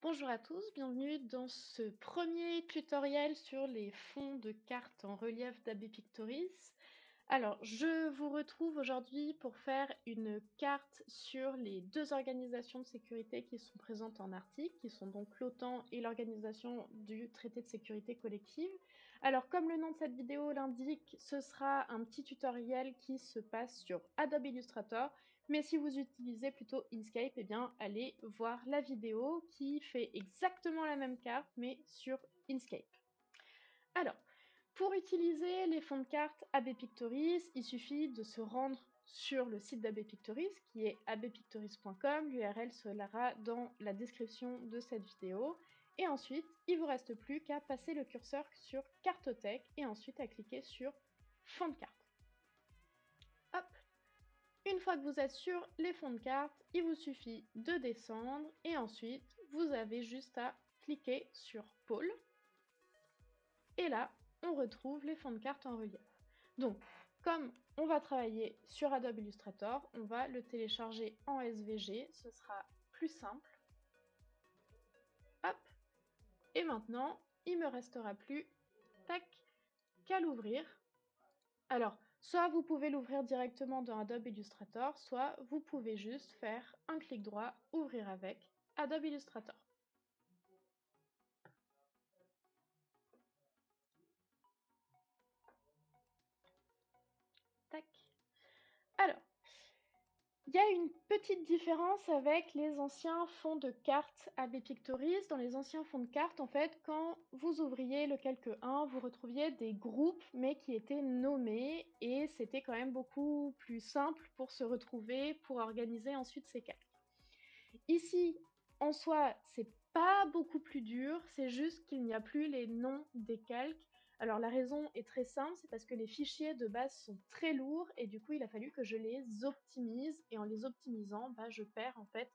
Bonjour à tous, bienvenue dans ce premier tutoriel sur les fonds de cartes en relief d'Abbé Pictoris. Alors, je vous retrouve aujourd'hui pour faire une carte sur les deux organisations de sécurité qui sont présentes en Arctique, qui sont donc l'OTAN et l'Organisation du Traité de sécurité collective. Alors, comme le nom de cette vidéo l'indique, ce sera un petit tutoriel qui se passe sur Adobe Illustrator, mais si vous utilisez plutôt Inkscape, eh bien, allez voir la vidéo qui fait exactement la même carte, mais sur Inkscape. Alors, pour utiliser les fonds de cartes AB Pictoris, il suffit de se rendre sur le site d'AB Pictoris, qui est abpictoris.com. L'URL sera dans la description de cette vidéo. Et ensuite, il ne vous reste plus qu'à passer le curseur sur Cartothèque et ensuite à cliquer sur Fonds de cartes. Hop. Une fois que vous êtes sur les fonds de cartes, il vous suffit de descendre et ensuite, vous avez juste à cliquer sur Pôle. Et là, on retrouve les fonds de cartes en relief. Donc, comme on va travailler sur Adobe Illustrator, on va le télécharger en SVG, ce sera plus simple. Hop. Et maintenant, il me restera plus qu'à l'ouvrir. Alors, soit vous pouvez l'ouvrir directement dans Adobe Illustrator, soit vous pouvez juste faire un clic droit, ouvrir avec Adobe Illustrator. Tac. Alors, il y a une petite différence avec les anciens fonds de cartes AB Pictoris. Dans les anciens fonds de cartes, en fait, quand vous ouvriez le calque 1, vous retrouviez des groupes, mais qui étaient nommés, et c'était quand même beaucoup plus simple pour se retrouver, pour organiser ensuite ces calques. Ici, en soi, c'est pas beaucoup plus dur, c'est juste qu'il n'y a plus les noms des calques. Alors la raison est très simple, c'est parce que les fichiers de base sont très lourds et du coup il a fallu que je les optimise et en les optimisant, je perds en fait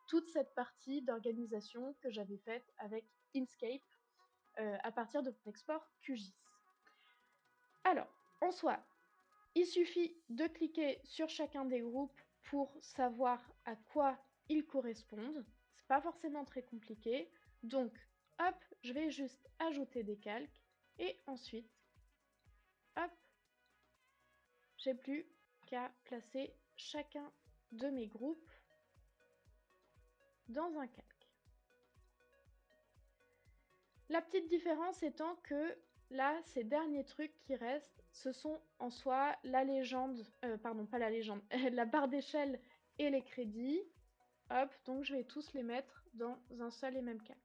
toute cette partie d'organisation que j'avais faite avec Inkscape à partir de mon export QGIS. Alors, en soi, il suffit de cliquer sur chacun des groupes pour savoir à quoi ils correspondent. C'est pas forcément très compliqué. Donc, hop, je vais juste ajouter des calques et ensuite, hop, j'ai plus qu'à placer chacun de mes groupes dans un calque. La petite différence étant que là, ces derniers trucs qui restent, ce sont en soi la légende, pardon, pas la légende, la barre d'échelle et les crédits. Hop, donc je vais tous les mettre dans un seul et même calque.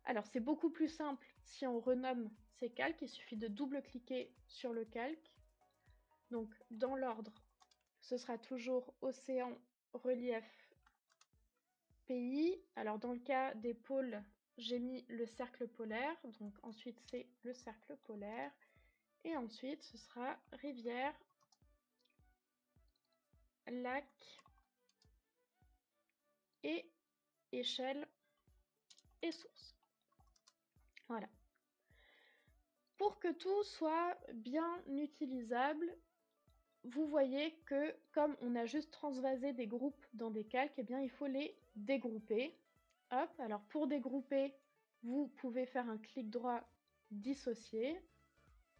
Alors c'est beaucoup plus simple si on renomme ces calques, il suffit de double-cliquer sur le calque. Donc dans l'ordre, ce sera toujours océan, relief, pays. Alors dans le cas des pôles, j'ai mis le cercle polaire, donc ensuite c'est le cercle polaire. Et ensuite ce sera rivière, lac et échelle et source. Voilà. Pour que tout soit bien utilisable, vous voyez que comme on a juste transvasé des groupes dans des calques, eh bien il faut les dégrouper. Hop, alors pour dégrouper, vous pouvez faire un clic droit dissocier,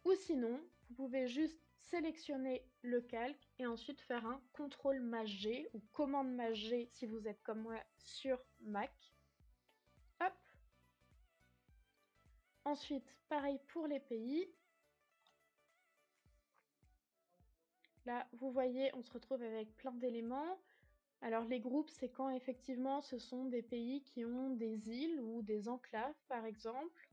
ou sinon, vous pouvez juste sélectionner le calque et ensuite faire un CTRL+G ou commande+G si vous êtes comme moi sur Mac. Hop. Ensuite, pareil pour les pays. Là, vous voyez, on se retrouve avec plein d'éléments. Alors les groupes, c'est quand effectivement ce sont des pays qui ont des îles ou des enclaves, par exemple.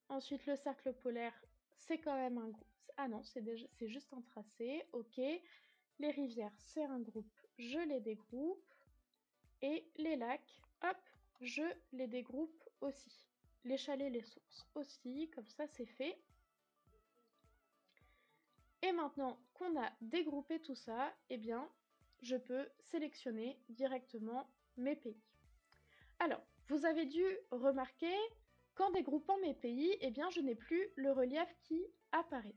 Ensuite, le cercle polaire, c'est quand même un groupe. Ah non, c'est juste un tracé. Ok. Les rivières, c'est un groupe. Je les dégroupe. Et les lacs, hop, je les dégroupe aussi. Les chalets, les sources aussi. Comme ça, c'est fait. Et maintenant qu'on a dégroupé tout ça, eh bien, je peux sélectionner directement mes pays. Alors, vous avez dû remarquer qu'en dégroupant mes pays, eh bien, je n'ai plus le relief qui apparaît.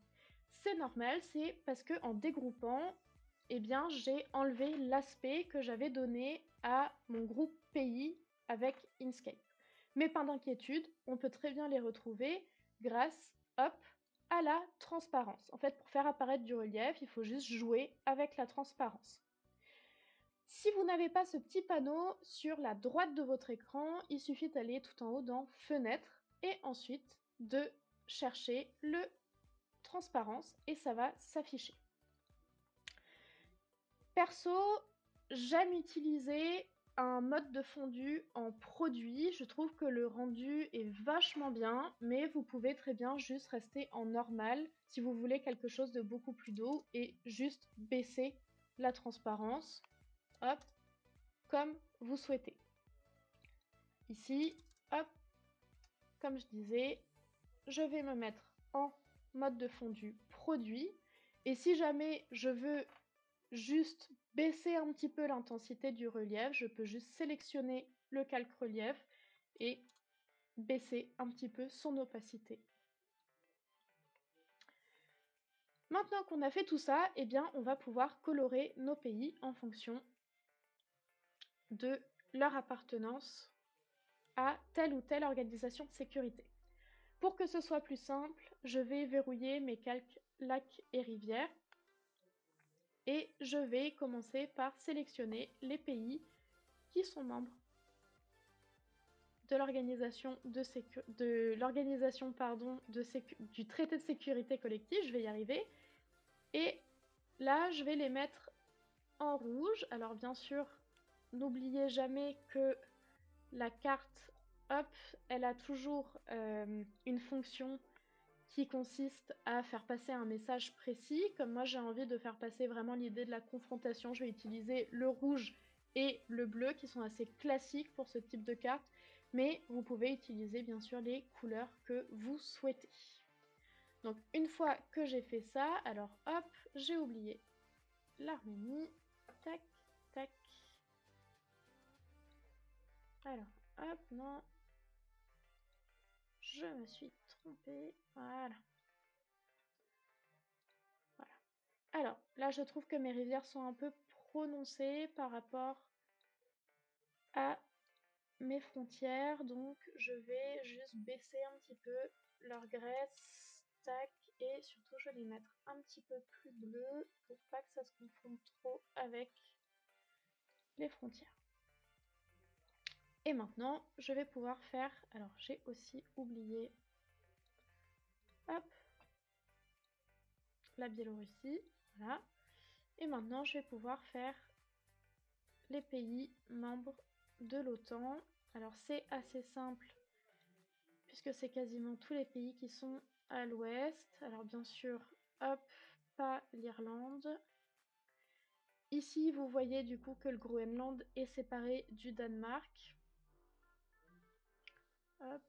C'est normal, c'est parce que en dégroupant, eh bien, j'ai enlevé l'aspect que j'avais donné à mon groupe pays avec Inkscape. Mais pas d'inquiétude, on peut très bien les retrouver grâce, hop, à la transparence. En fait, pour faire apparaître du relief, il faut juste jouer avec la transparence. Si vous n'avez pas ce petit panneau sur la droite de votre écran, il suffit d'aller tout en haut dans Fenêtre et ensuite de chercher le transparence et ça va s'afficher. Perso, j'aime utiliser un mode de fondu en produit. Je trouve que le rendu est vachement bien, mais vous pouvez très bien juste rester en normal si vous voulez quelque chose de beaucoup plus doux et juste baisser la transparence. Hop, comme vous souhaitez. Ici, hop, comme je disais, je vais me mettre en mode de fondu produit. Et si jamais je veux juste baisser un petit peu l'intensité du relief, je peux juste sélectionner le calque relief et baisser un petit peu son opacité. Maintenant qu'on a fait tout ça, eh bien, on va pouvoir colorer nos pays en fonction de leur appartenance à telle ou telle organisation de sécurité. Pour que ce soit plus simple, je vais verrouiller mes calques lacs et rivières et je vais commencer par sélectionner les pays qui sont membres de l'organisation du traité de sécurité collective, je vais y arriver. Et là, je vais les mettre en rouge. Alors bien sûr, n'oubliez jamais que la carte, hop, elle a toujours une fonction qui consiste à faire passer un message précis. Comme moi, j'ai envie de faire passer vraiment l'idée de la confrontation, je vais utiliser le rouge et le bleu qui sont assez classiques pour ce type de carte, mais vous pouvez utiliser bien sûr les couleurs que vous souhaitez. Donc une fois que j'ai fait ça, alors hop, j'ai oublié l'Arménie, tac, tac. Alors hop, non, je me suis trompée, voilà. Alors, là, je trouve que mes rivières sont un peu prononcées par rapport à mes frontières, donc je vais juste baisser un petit peu leur graisse, tac, et surtout je vais les mettre un petit peu plus bleu pour pas que ça se confonde trop avec les frontières. Et maintenant, je vais pouvoir faire, alors j'ai aussi oublié, hop, la Biélorussie, voilà. Et maintenant, je vais pouvoir faire les pays membres de l'OTAN. Alors c'est assez simple puisque c'est quasiment tous les pays qui sont à l'ouest. Alors bien sûr, hop, pas l'Irlande. Ici, vous voyez du coup que le Groenland est séparé du Danemark. Hop,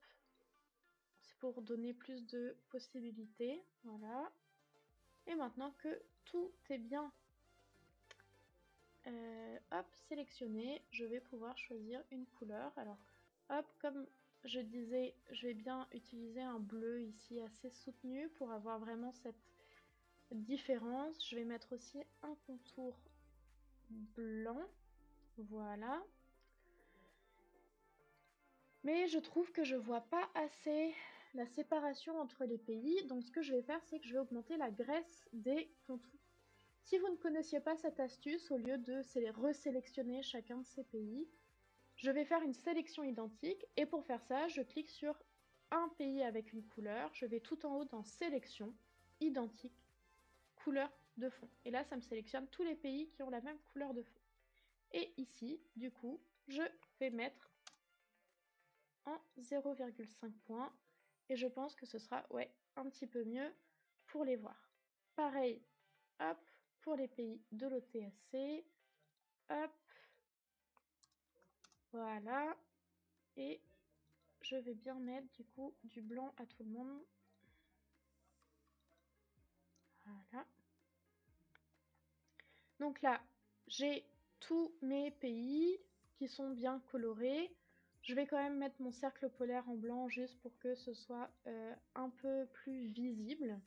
c'est pour donner plus de possibilités. Voilà. Et maintenant que tout est bien hop, sélectionné, je vais pouvoir choisir une couleur. Alors, hop, comme je disais, je vais bien utiliser un bleu ici assez soutenu pour avoir vraiment cette différence. Je vais mettre aussi un contour blanc. Voilà. Mais je trouve que je vois pas assez la séparation entre les pays. Donc ce que je vais faire, c'est que je vais augmenter la graisse des contours. Si vous ne connaissiez pas cette astuce, au lieu de resélectionner chacun de ces pays, je vais faire une sélection identique et pour faire ça, je clique sur un pays avec une couleur, je vais tout en haut dans sélection, identique, couleur de fond. Et là, ça me sélectionne tous les pays qui ont la même couleur de fond. Et ici, du coup, je vais mettre en 0,5 points et je pense que ce sera un petit peu mieux pour les voir. Pareil, hop, pour les pays de l'OTAC, hop, voilà, et je vais bien mettre du coup du blanc à tout le monde. Voilà. Donc là, j'ai tous mes pays qui sont bien colorés. Je vais quand même mettre mon cercle polaire en blanc juste pour que ce soit un peu plus visible.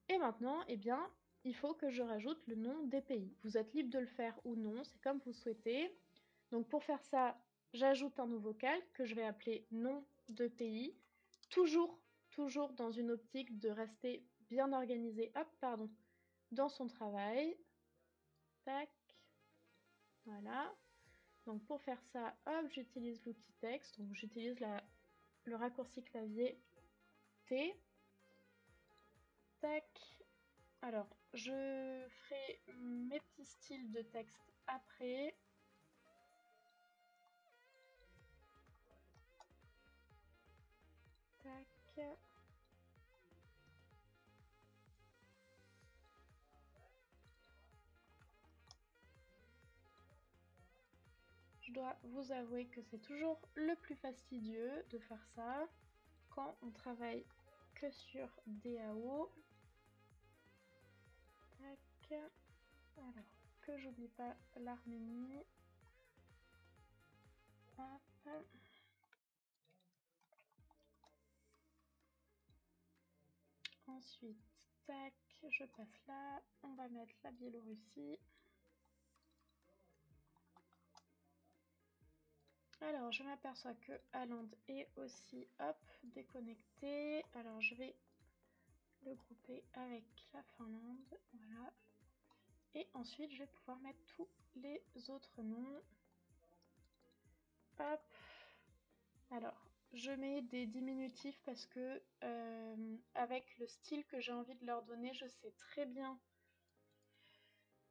Et maintenant, eh bien, il faut que je rajoute le nom des pays. Vous êtes libre de le faire ou non, c'est comme vous souhaitez. Donc pour faire ça, j'ajoute un nouveau calque que je vais appeler nom de pays, toujours dans une optique de rester bien organisé, hop, pardon, dans son travail. Tac, voilà. Donc pour faire ça, hop, j'utilise l'outil texte, donc j'utilise le raccourci clavier T. Tac. Alors, je ferai mes petits styles de texte après. Tac. Je dois vous avouer que c'est toujours le plus fastidieux de faire ça quand on travaille que sur DAO. Tac. Alors, que j'oublie pas l'Arménie. Hop. Ensuite, tac, je passe là. On va mettre la Biélorussie. Alors, je m'aperçois que Hollande est aussi, hop, déconnecté. Alors, je vais le grouper avec la Finlande, voilà. Et ensuite, je vais pouvoir mettre tous les autres noms. Hop. Alors, je mets des diminutifs parce que avec le style que j'ai envie de leur donner, je sais très bien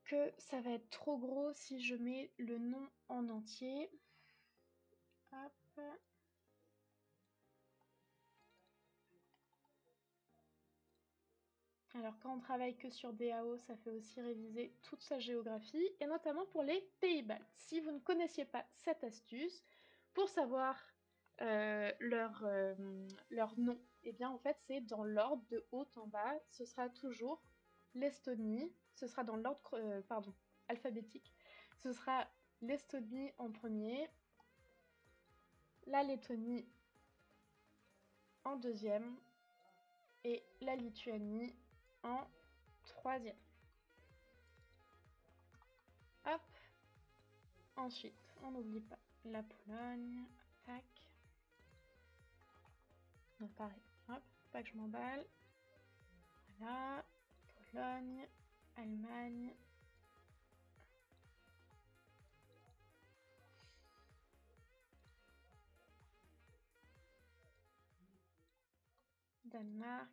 que ça va être trop gros si je mets le nom en entier. Hop. Alors quand on travaille que sur DAO, ça fait aussi réviser toute sa géographie, et notamment pour les Pays-Bas. Si vous ne connaissiez pas cette astuce, pour savoir leur nom, et bien en fait c'est dans l'ordre de haut en bas, ce sera toujours l'Estonie, ce sera dans l'ordre alphabétique, ce sera l'Estonie en premier, la Lettonie en deuxième, et la Lituanie en troisième. Hop. Ensuite, on n'oublie pas la Pologne. Tac. Donc pareil. Hop. Pas que je m'emballe. Voilà. Pologne. Allemagne. Danemark.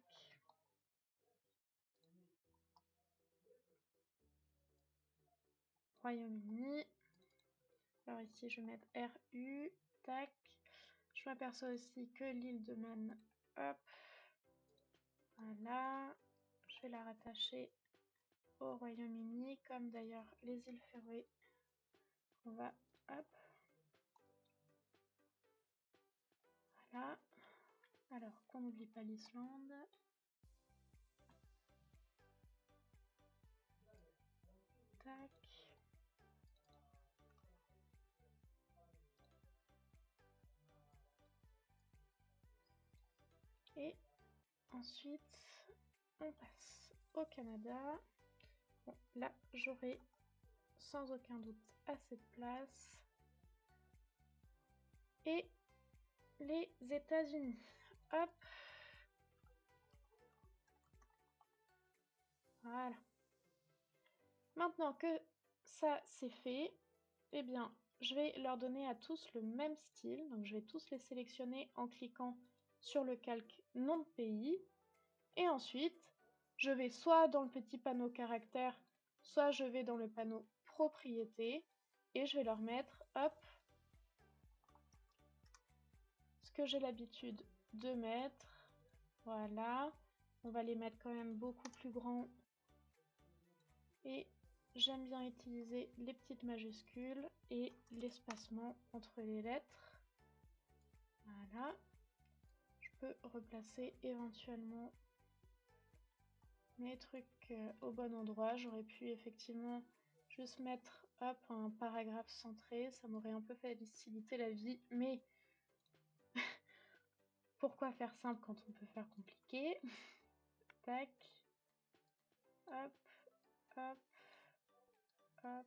Royaume-Uni. Alors ici, je vais mettre RU. Tac. Je m'aperçois aussi que l'île de Man. Hop. Voilà. Je vais la rattacher au Royaume-Uni, comme d'ailleurs les îles Féroé. On va, hop. Voilà. Alors qu'on n'oublie pas l'Islande. Tac. Et ensuite, on passe au Canada. Bon, là, j'aurai sans aucun doute assez de place. Et les États-Unis. Hop. Voilà. Maintenant que ça c'est fait, eh bien, je vais leur donner à tous le même style. Donc, je vais tous les sélectionner en cliquant sur le calque nom de pays. Et ensuite, je vais soit dans le petit panneau caractère, soit je vais dans le panneau propriété et je vais leur mettre, hop, ce que j'ai l'habitude de mettre. Voilà, on va les mettre quand même beaucoup plus grands. Et j'aime bien utiliser les petites majuscules et l'espacement entre les lettres. Voilà, je peux replacer éventuellement mes trucs au bon endroit. J'aurais pu effectivement juste mettre hop, un paragraphe centré, ça m'aurait un peu facilité la vie, mais pourquoi faire simple quand on peut faire compliqué? Tac, hop, hop, hop.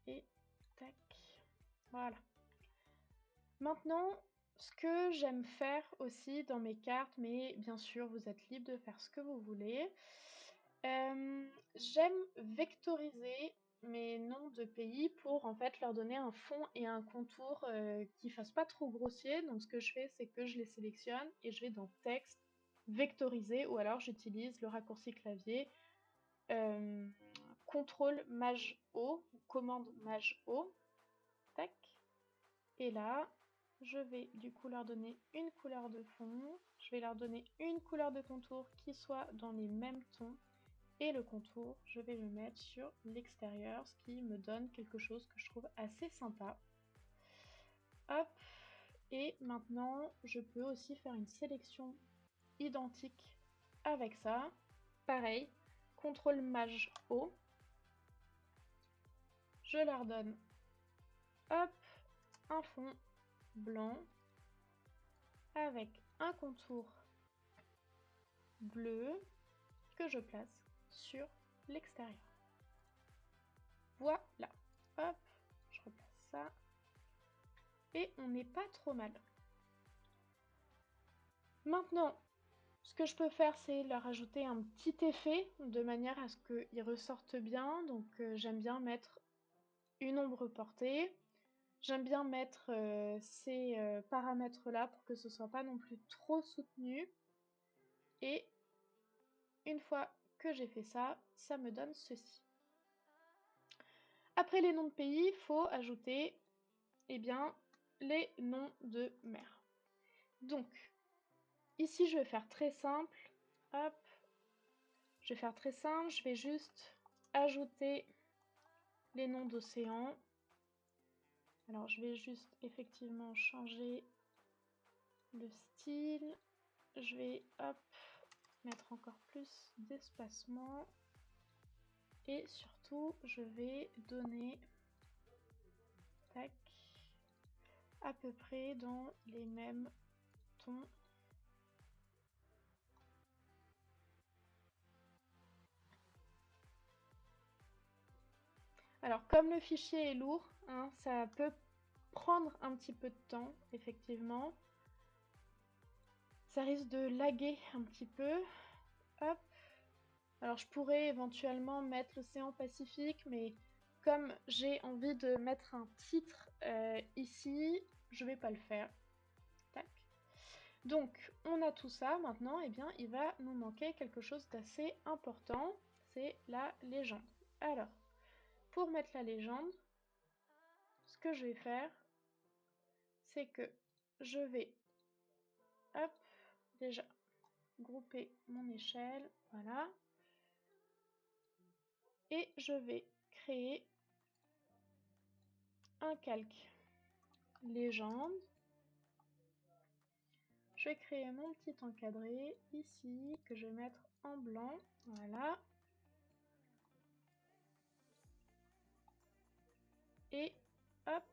et tac. Voilà. Maintenant, ce que j'aime faire aussi dans mes cartes, mais bien sûr, vous êtes libre de faire ce que vous voulez. J'aime vectoriser mes noms de pays pour en fait leur donner un fond et un contour qui fassent pas trop grossier. Donc ce que je fais, c'est que je les sélectionne et je vais dans texte, vectoriser, ou alors j'utilise le raccourci clavier CTRL Maj O, ou commande Maj O, tac. Et là, je vais du coup leur donner une couleur de fond, je vais leur donner une couleur de contour qui soit dans les mêmes tons, et le contour, je vais le mettre sur l'extérieur, ce qui me donne quelque chose que je trouve assez sympa. Hop, et maintenant, je peux aussi faire une sélection identique avec ça. Pareil, CTRL Maj O, je leur donne, hop, un fond blanc avec un contour bleu que je place sur l'extérieur. Voilà, hop, je replace ça. Et on n'est pas trop mal. Maintenant, ce que je peux faire, c'est leur ajouter un petit effet de manière à ce qu'ils ressortent bien. Donc j'aime bien mettre une ombre portée. J'aime bien mettre ces paramètres-là pour que ce soit pas non plus trop soutenu. Et une fois que j'ai fait ça, ça me donne ceci. Après les noms de pays, il faut ajouter bien, les noms de mer. Donc, ici, je vais faire très simple. Hop, je vais faire très simple. Je vais juste ajouter les noms d'océans. Alors, je vais juste effectivement changer le style. Je vais, hop, mettre encore plus d'espacement. Et surtout, je vais donner, tac, à peu près dans les mêmes tons. Alors, comme le fichier est lourd, hein, ça peut prendre un petit peu de temps, effectivement. Ça risque de laguer un petit peu. Hop. Alors, je pourrais éventuellement mettre l'océan Pacifique, mais comme j'ai envie de mettre un titre ici, je vais pas le faire. Tac. Donc, on a tout ça. Maintenant, bien, il va nous manquer quelque chose d'assez important. C'est la légende. Alors, pour mettre la légende, ce que je vais faire, c'est que je vais, hop, déjà grouper mon échelle, voilà. Et je vais créer un calque légende. Je vais créer mon petit encadré ici, que je vais mettre en blanc, voilà. Et hop.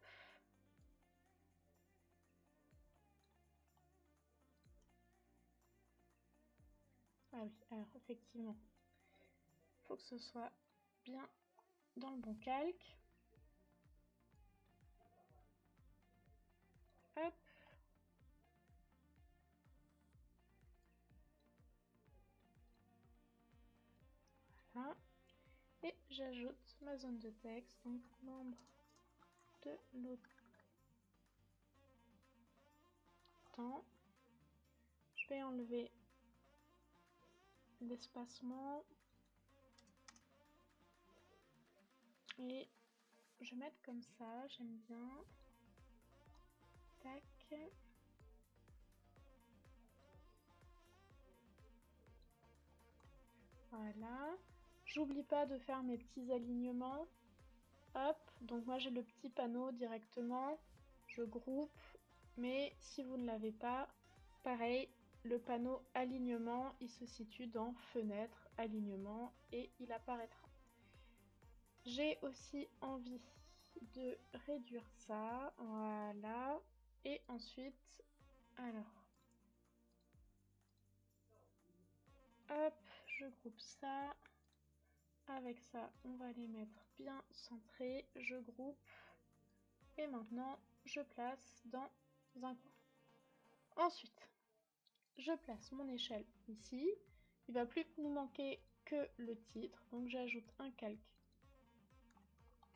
Ah oui, alors effectivement, il faut que ce soit bien dans le bon calque. Hop. Voilà. Et j'ajoute ma zone de texte, donc membre de l'OTAN. Je vais enlever l'espacement. Et je vais mettre comme ça, j'aime bien. Tac. Voilà. J'oublie pas de faire mes petits alignements. Hop, donc moi j'ai le petit panneau directement. Je groupe, mais si vous ne l'avez pas, pareil, le panneau alignement, il se situe dans fenêtre, alignement, et il apparaîtra. J'ai aussi envie de réduire ça, voilà. Et ensuite, alors, hop, je groupe ça Avec ça, on va les mettre bien centrés. Je groupe. Et maintenant, je place dans un coin. Ensuite, je place mon échelle ici. Il va plus nous manquer que le titre. Donc j'ajoute un calque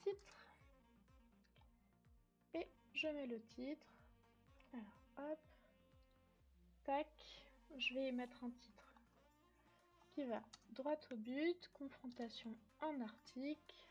titre. Et je mets le titre. Alors, hop. Tac. Je vais mettre un titre qui va droit au but. Confrontation en article.